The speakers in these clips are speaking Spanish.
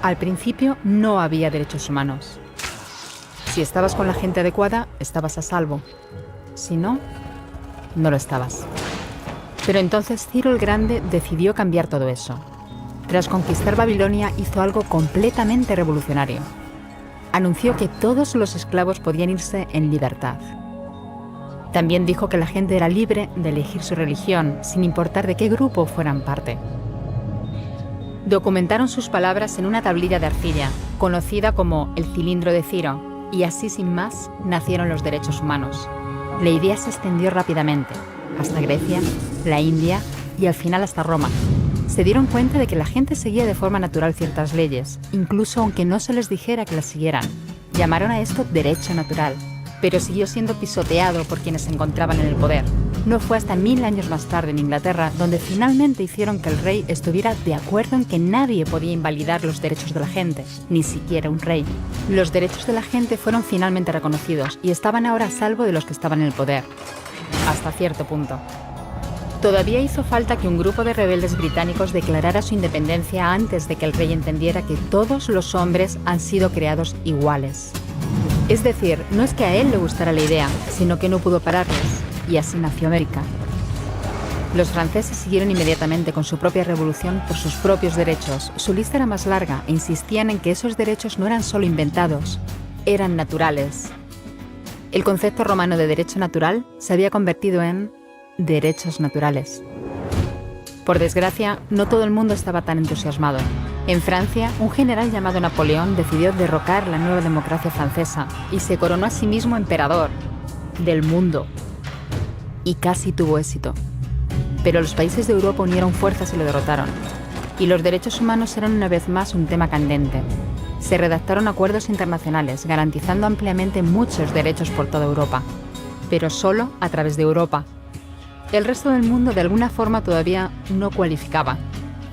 Al principio no había derechos humanos. Si estabas con la gente adecuada, estabas a salvo. Si no, no lo estabas. Pero entonces Ciro el Grande decidió cambiar todo eso. Tras conquistar Babilonia, hizo algo completamente revolucionario. Anunció que todos los esclavos podían irse en libertad. También dijo que la gente era libre de elegir su religión, sin importar de qué grupo fueran parte. Documentaron sus palabras en una tablilla de arcilla, conocida como el cilindro de Ciro, y así sin más nacieron los derechos humanos. La idea se extendió rápidamente, hasta Grecia, la India y al final hasta Roma. Se dieron cuenta de que la gente seguía de forma natural ciertas leyes, incluso aunque no se les dijera que las siguieran. Llamaron a esto derecho natural, pero siguió siendo pisoteado por quienes se encontraban en el poder. No fue hasta 1000 años más tarde en Inglaterra donde finalmente hicieron que el rey estuviera de acuerdo en que nadie podía invalidar los derechos de la gente, ni siquiera un rey. Los derechos de la gente fueron finalmente reconocidos y estaban ahora a salvo de los que estaban en el poder. Hasta cierto punto. Todavía hizo falta que un grupo de rebeldes británicos declarara su independencia antes de que el rey entendiera que todos los hombres han sido creados iguales. Es decir, no es que a él le gustara la idea, sino que no pudo pararles, y así nació América. Los franceses siguieron inmediatamente con su propia revolución por sus propios derechos. Su lista era más larga e insistían en que esos derechos no eran solo inventados, eran naturales. El concepto romano de derecho natural se había convertido en derechos naturales. Por desgracia, no todo el mundo estaba tan entusiasmado. En Francia, un general llamado Napoleón decidió derrocar la nueva democracia francesa y se coronó a sí mismo emperador del mundo. Y casi tuvo éxito. Pero los países de Europa unieron fuerzas y lo derrotaron. Y los derechos humanos eran una vez más un tema candente. Se redactaron acuerdos internacionales garantizando ampliamente muchos derechos por toda Europa, pero solo a través de Europa. El resto del mundo de alguna forma todavía no cualificaba.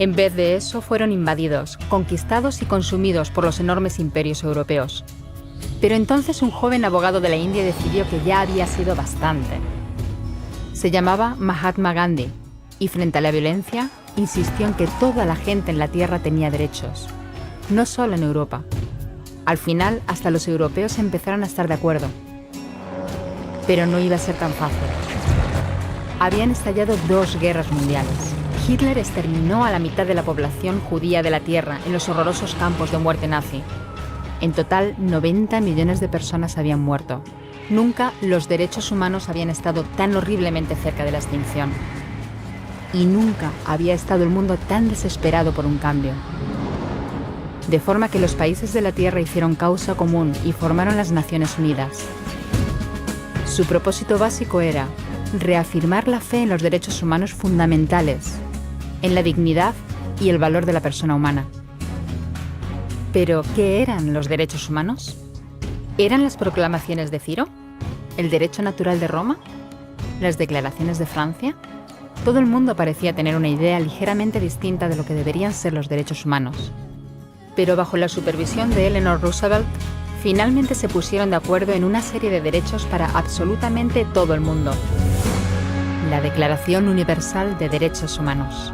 En vez de eso fueron invadidos, conquistados y consumidos por los enormes imperios europeos. Pero entonces un joven abogado de la India decidió que ya había sido bastante. Se llamaba Mahatma Gandhi y frente a la violencia insistió en que toda la gente en la tierra tenía derechos, no solo en Europa. Al final hasta los europeos empezaron a estar de acuerdo. Pero no iba a ser tan fácil. Habían estallado 2 guerras mundiales. Hitler exterminó a la mitad de la población judía de la Tierra en los horrorosos campos de muerte nazi. En total, 90 millones de personas habían muerto. Nunca los derechos humanos habían estado tan horriblemente cerca de la extinción. Y nunca había estado el mundo tan desesperado por un cambio. De forma que los países de la Tierra hicieron causa común y formaron las Naciones Unidas. Su propósito básico era reafirmar la fe en los derechos humanos fundamentales, en la dignidad y el valor de la persona humana. ¿Pero qué eran los derechos humanos? ¿Eran las proclamaciones de Ciro? ¿El derecho natural de Roma? ¿Las declaraciones de Francia? Todo el mundo parecía tener una idea ligeramente distinta de lo que deberían ser los derechos humanos. Pero bajo la supervisión de Eleanor Roosevelt, finalmente se pusieron de acuerdo en una serie de derechos para absolutamente todo el mundo. La Declaración Universal de Derechos Humanos.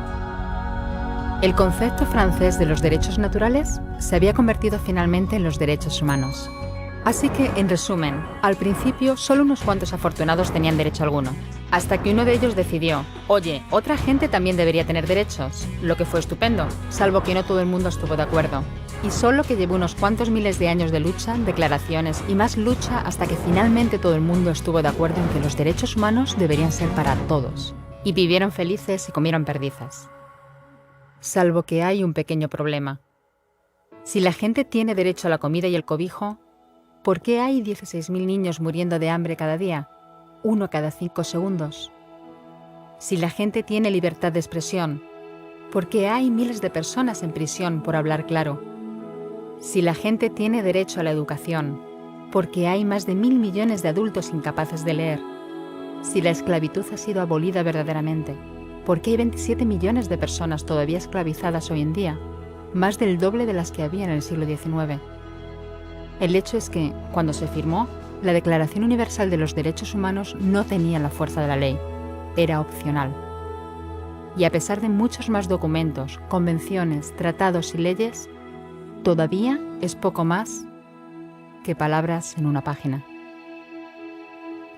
El concepto francés de los derechos naturales se había convertido finalmente en los derechos humanos. Así que, en resumen, al principio solo unos cuantos afortunados tenían derecho alguno, hasta que uno de ellos decidió, oye, otra gente también debería tener derechos, lo que fue estupendo, salvo que no todo el mundo estuvo de acuerdo. Y solo que llevó unos cuantos miles de años de lucha, declaraciones y más lucha hasta que finalmente todo el mundo estuvo de acuerdo en que los derechos humanos deberían ser para todos. Y vivieron felices y comieron perdices. Salvo que hay un pequeño problema. Si la gente tiene derecho a la comida y el cobijo, ¿por qué hay 16.000 niños muriendo de hambre cada día? 1 cada 5 segundos. Si la gente tiene libertad de expresión, ¿por qué hay miles de personas en prisión por hablar claro? Si la gente tiene derecho a la educación, ¿por qué hay más de 1.000 millones de adultos incapaces de leer? Si la esclavitud ha sido abolida verdaderamente, ¿por qué hay 27 millones de personas todavía esclavizadas hoy en día? Más del doble de las que había en el siglo XIX. El hecho es que, cuando se firmó, la Declaración Universal de los Derechos Humanos no tenía la fuerza de la ley, era opcional. Y a pesar de muchos más documentos, convenciones, tratados y leyes, todavía es poco más que palabras en una página.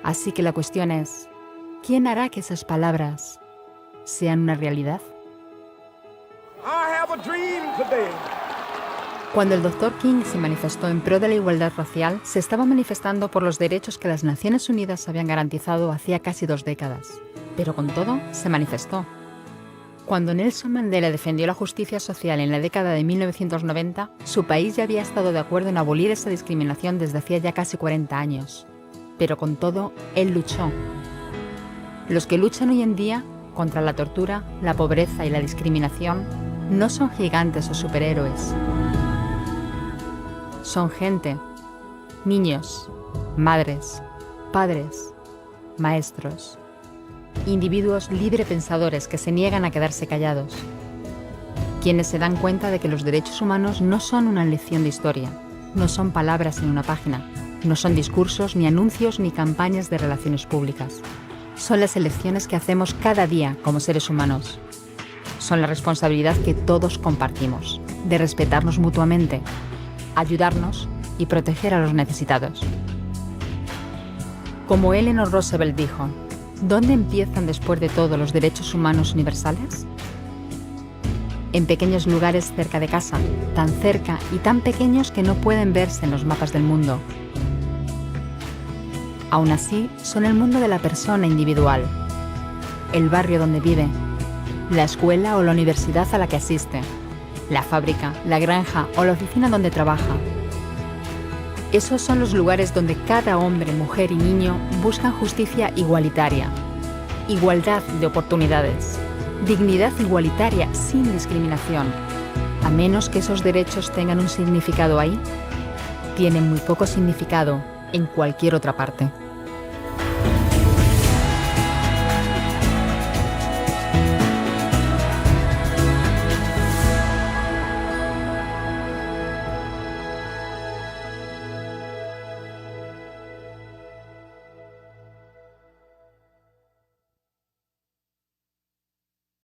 Así que la cuestión es, ¿quién hará que esas palabras sean una realidad? Cuando el Dr. King se manifestó en pro de la igualdad racial, se estaba manifestando por los derechos que las Naciones Unidas habían garantizado hacía casi 2 décadas. Pero con todo, se manifestó. Cuando Nelson Mandela defendió la justicia social en la década de 1990, su país ya había estado de acuerdo en abolir esa discriminación desde hacía ya casi 40 años. Pero con todo, él luchó. Los que luchan hoy en día contra la tortura, la pobreza y la discriminación no son gigantes o superhéroes. Son gente, niños, madres, padres, maestros, individuos librepensadores que se niegan a quedarse callados, quienes se dan cuenta de que los derechos humanos no son una lección de historia, no son palabras en una página, no son discursos, ni anuncios, ni campañas de relaciones públicas. Son las elecciones que hacemos cada día como seres humanos. Son la responsabilidad que todos compartimos, de respetarnos mutuamente, ayudarnos y proteger a los necesitados. Como Eleanor Roosevelt dijo, ¿dónde empiezan después de todo los derechos humanos universales? En pequeños lugares cerca de casa, tan cerca y tan pequeños que no pueden verse en los mapas del mundo. Aún así, son el mundo de la persona individual, el barrio donde vive, la escuela o la universidad a la que asiste, la fábrica, la granja o la oficina donde trabaja. Esos son los lugares donde cada hombre, mujer y niño buscan justicia igualitaria, igualdad de oportunidades, dignidad igualitaria sin discriminación. A menos que esos derechos tengan un significado ahí, tienen muy poco significado en cualquier otra parte.